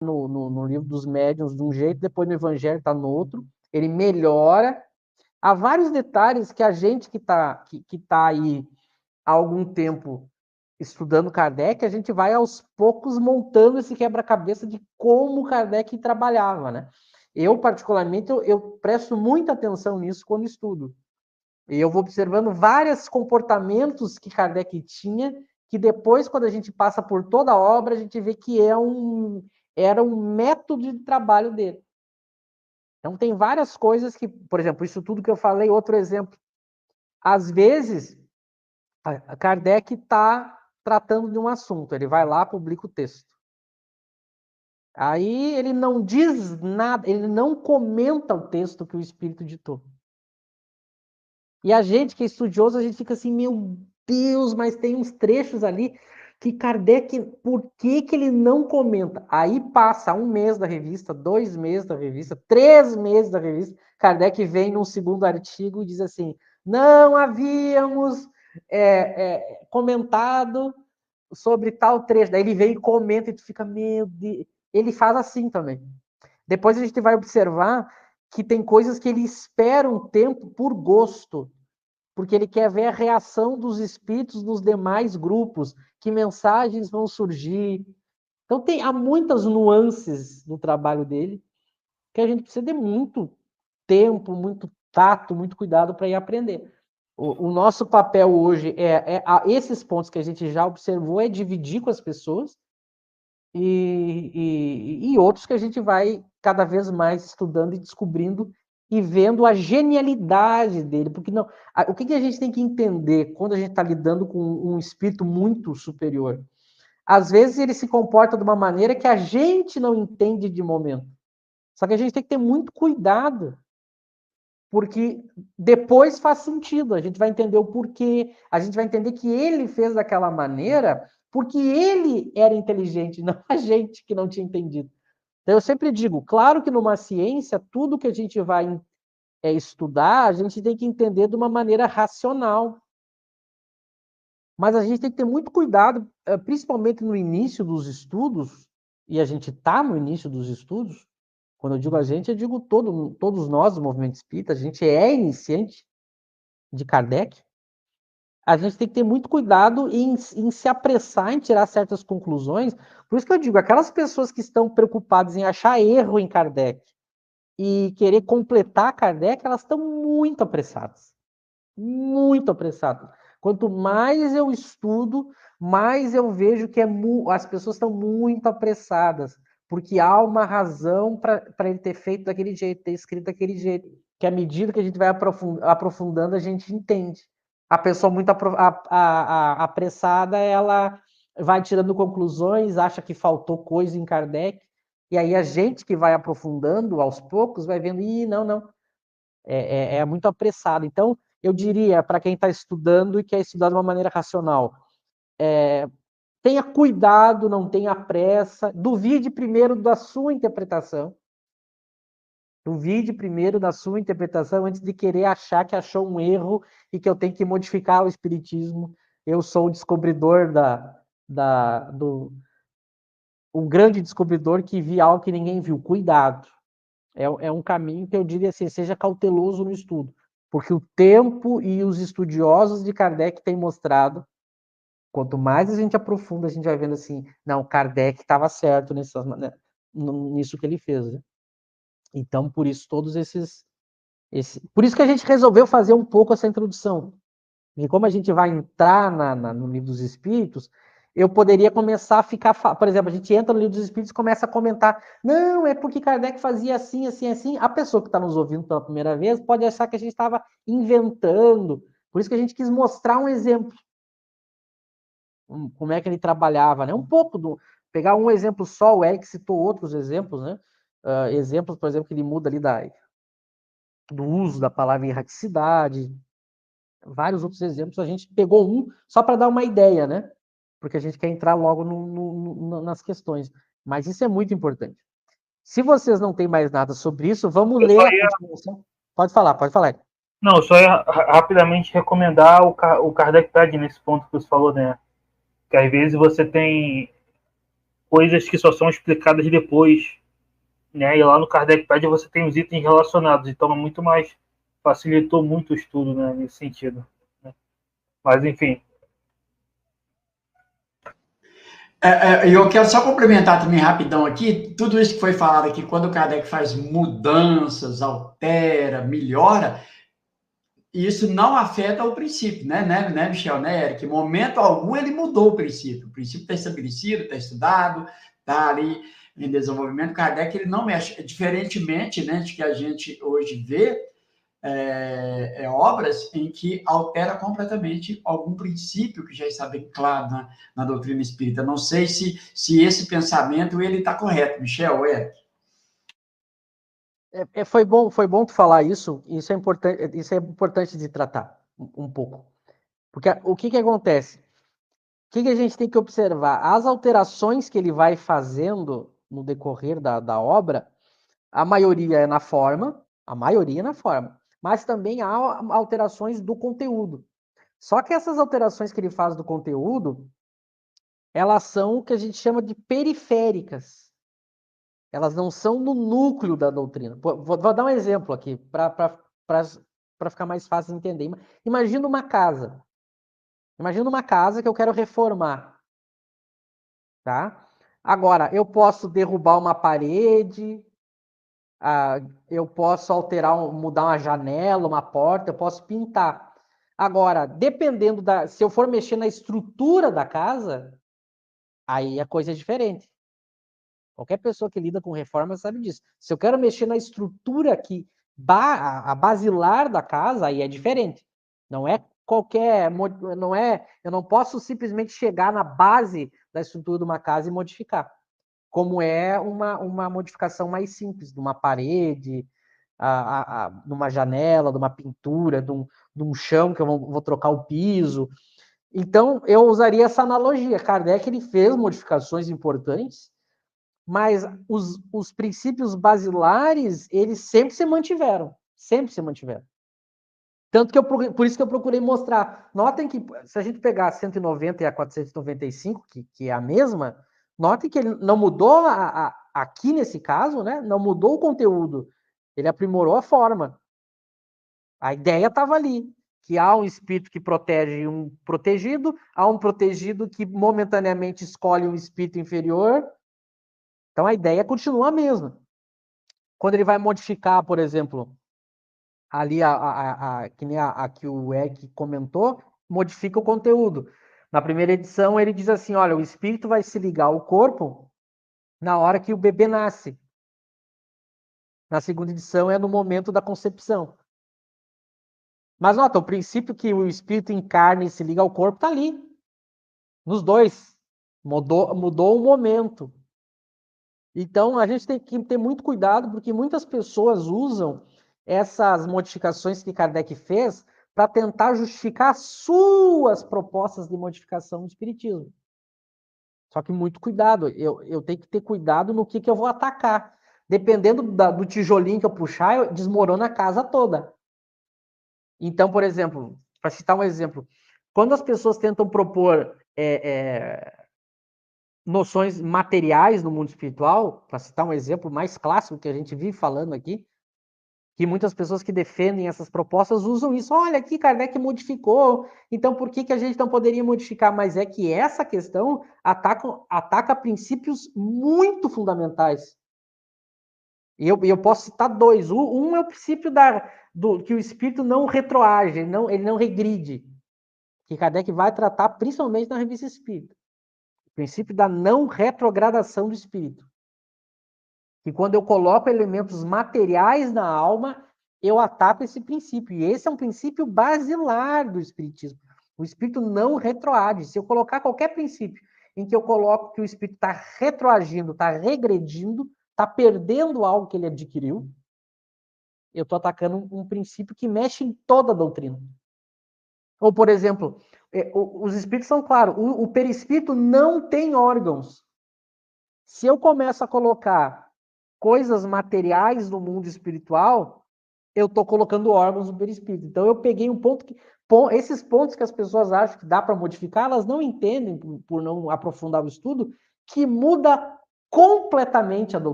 no livro dos médiuns de um jeito, depois no Evangelho está no outro, ele melhora. Há vários detalhes que a gente que tá aí há algum tempo estudando Kardec, a gente vai aos poucos montando esse quebra-cabeça de como Kardec trabalhava, né? Eu, particularmente, eu presto muita atenção nisso quando estudo. E eu vou observando vários comportamentos que Kardec tinha, que depois, quando a gente passa por toda a obra, a gente vê que era um método de trabalho dele. Então, tem várias coisas que, por exemplo, isso tudo que eu falei, outro exemplo. Às vezes, a Kardec está tratando de um assunto, ele vai lá, publica o texto. Aí ele não diz nada, ele não comenta o texto que o Espírito ditou. E a gente que é estudioso, a gente fica assim, meu Deus, mas tem uns trechos ali que Kardec, por que ele não comenta? Aí passa 1 mês da revista, 2 meses da revista, 3 meses da revista, Kardec vem num segundo artigo e diz assim, não havíamos comentado sobre tal trecho. Daí ele vem e comenta e tu fica, meu Deus. Ele faz assim também. Depois a gente vai observar que tem coisas que ele espera um tempo por gosto, porque ele quer ver a reação dos espíritos dos demais grupos, que mensagens vão surgir. Então há muitas nuances no trabalho dele que a gente precisa de muito tempo, muito tato, muito cuidado para ir aprender. O nosso papel hoje esses pontos que a gente já observou, é dividir com as pessoas e outros que a gente vai cada vez mais estudando e descobrindo e vendo a genialidade dele. Porque não, o que a gente tem que entender quando a gente está lidando com um espírito muito superior? Às vezes ele se comporta de uma maneira que a gente não entende de momento. Só que a gente tem que ter muito cuidado, porque depois faz sentido, a gente vai entender o porquê, a gente vai entender que ele fez daquela maneira porque ele era inteligente, não a gente que não tinha entendido. Então eu sempre digo, claro que numa ciência, tudo que a gente vai estudar, a gente tem que entender de uma maneira racional. Mas a gente tem que ter muito cuidado, principalmente no início dos estudos, e a gente está no início dos estudos. Quando eu digo a gente, eu digo todos nós do movimento espírita, a gente é iniciante de Kardec. A gente tem que ter muito cuidado em se apressar em tirar certas conclusões. Por isso que eu digo, aquelas pessoas que estão preocupadas em achar erro em Kardec e querer completar Kardec, elas estão muito apressadas. Muito apressadas. Quanto mais eu estudo, mais eu vejo que as pessoas estão muito apressadas, porque há uma razão para ele ter feito daquele jeito, ter escrito daquele jeito, que à medida que a gente vai aprofundando, a gente entende. A pessoa muito apressada, ela vai tirando conclusões, acha que faltou coisa em Kardec, e aí a gente que vai aprofundando aos poucos vai vendo, não, é muito apressado. Então, eu diria, para quem está estudando e quer estudar de uma maneira racional, tenha cuidado, não tenha pressa, duvide primeiro da sua interpretação. Duvide primeiro da sua interpretação antes de querer achar que achou um erro e que eu tenho que modificar o espiritismo. Eu sou o descobridor o grande descobridor que vi algo que ninguém viu. Cuidado. É um caminho que eu diria assim, seja cauteloso no estudo, porque o tempo e os estudiosos de Kardec têm mostrado, quanto mais a gente aprofunda, a gente vai vendo assim, não, Kardec estava certo nisso que ele fez. Né? Então, por isso, por isso que a gente resolveu fazer um pouco essa introdução. E como a gente vai entrar no livro dos Espíritos, eu poderia começar a ficar... Por exemplo, a gente entra no livro dos Espíritos e começa a comentar, não, é porque Kardec fazia assim, assim, assim. A pessoa que está nos ouvindo pela primeira vez pode achar que a gente estava inventando. Por isso que a gente quis mostrar um exemplo. Como é que ele trabalhava, né? Um pouco pegar um exemplo só, o Eric citou outros exemplos, né? Exemplos, por exemplo, que ele muda ali do uso da palavra erraticidade, vários outros exemplos, a gente pegou um só para dar uma ideia, né? Porque a gente quer entrar logo nas questões. Mas isso é muito importante. Se vocês não têm mais nada sobre isso, vamos Eu só ler a ia, continuação. Pode falar, pode falar. não, eu só ia rapidamente recomendar o Kardec Pad nesse ponto que você falou, né? Que às vezes você tem coisas que só são explicadas depois, né? E lá no Kardecpedia você tem os itens relacionados, então é muito mais, facilitou muito o estudo, né, nesse sentido, né? Mas enfim. Eu quero só complementar também rapidão aqui, tudo isso que foi falado aqui, quando o Kardec faz mudanças, altera, melhora, isso não afeta o princípio, né, Michel, né, Eric? Em momento algum ele mudou o princípio está estabelecido, está estudado, está ali em desenvolvimento. Kardec ele não mexe, diferentemente, né, de que a gente hoje vê obras em que altera completamente algum princípio que já está bem claro na doutrina espírita. Não sei se esse pensamento ele está correto, Michel, Eric. Foi bom tu falar isso. Isso é importante de tratar um pouco, porque o que acontece? O que a gente tem que observar? As alterações que ele vai fazendo no decorrer da obra, a maioria é na forma, mas também há alterações do conteúdo. Só que essas alterações que ele faz do conteúdo, elas são o que a gente chama de periféricas. Elas não são no núcleo da doutrina. Vou dar um exemplo aqui, para ficar mais fácil de entender. Imagina uma casa. Imagina uma casa que eu quero reformar. Tá? Agora, eu posso derrubar uma parede, eu posso mudar uma janela, uma porta, eu posso pintar. Agora, dependendo se eu for mexer na estrutura da casa, aí a coisa é diferente. Qualquer pessoa que lida com reforma sabe disso. Se eu quero mexer na estrutura aqui, a basilar da casa, aí é diferente. Não é eu não posso simplesmente chegar na base da estrutura de uma casa e modificar. Como é uma modificação mais simples, de uma parede, de uma janela, de uma pintura, de um chão que eu vou trocar o piso. Então, eu usaria essa analogia. Kardec ele fez modificações importantes, mas os princípios basilares, eles sempre se mantiveram. Sempre se mantiveram. Tanto que por isso que eu procurei mostrar. Notem que, se a gente pegar a 190 e a 495, que é a mesma, notem que ele não mudou, aqui nesse caso, né? Não mudou o conteúdo. Ele aprimorou a forma. A ideia estava ali. Que há um espírito que protege um protegido, há um protegido que momentaneamente escolhe um espírito inferior. Então a ideia continua a mesma. Quando ele vai modificar, por exemplo, ali que nem a que o Eric comentou, modifica o conteúdo. Na primeira edição, ele diz assim: olha, o espírito vai se ligar ao corpo na hora que o bebê nasce. Na segunda edição, é no momento da concepção. Mas nota, o princípio que o espírito encarna e se liga ao corpo está ali. Nos dois. Mudou o momento. Então, a gente tem que ter muito cuidado, porque muitas pessoas usam essas modificações que Kardec fez para tentar justificar suas propostas de modificação do espiritismo. Só que muito cuidado, eu tenho que ter cuidado no que eu vou atacar. Dependendo do tijolinho que eu puxar, desmorona a casa toda. Então, por exemplo, para citar um exemplo, quando as pessoas tentam propor noções materiais no mundo espiritual, para citar um exemplo mais clássico que a gente vive falando aqui, que muitas pessoas que defendem essas propostas usam isso. Olha, aqui Kardec modificou, então por que a gente não poderia modificar? Mas é que essa questão ataca princípios muito fundamentais. E eu posso citar dois. Um é o princípio que o espírito não retroage, ele não regride, que Kardec vai tratar principalmente na Revista Espírita. O princípio da não retrogradação do espírito. Que quando eu coloco elementos materiais na alma, eu ataco esse princípio. E esse é um princípio basilar do espiritismo. O espírito não retroage. Se eu colocar qualquer princípio em que eu coloco que o espírito está retroagindo, está regredindo, está perdendo algo que ele adquiriu, eu estou atacando um princípio que mexe em toda a doutrina. Ou, por exemplo, os espíritos são claros, o perispírito não tem órgãos. Se eu começo a colocar coisas materiais no mundo espiritual, eu estou colocando órgãos no perispírito. Então, eu peguei um ponto esses pontos que as pessoas acham que dá para modificar, elas não entendem, por não aprofundar o estudo, que muda completamente a doutrina.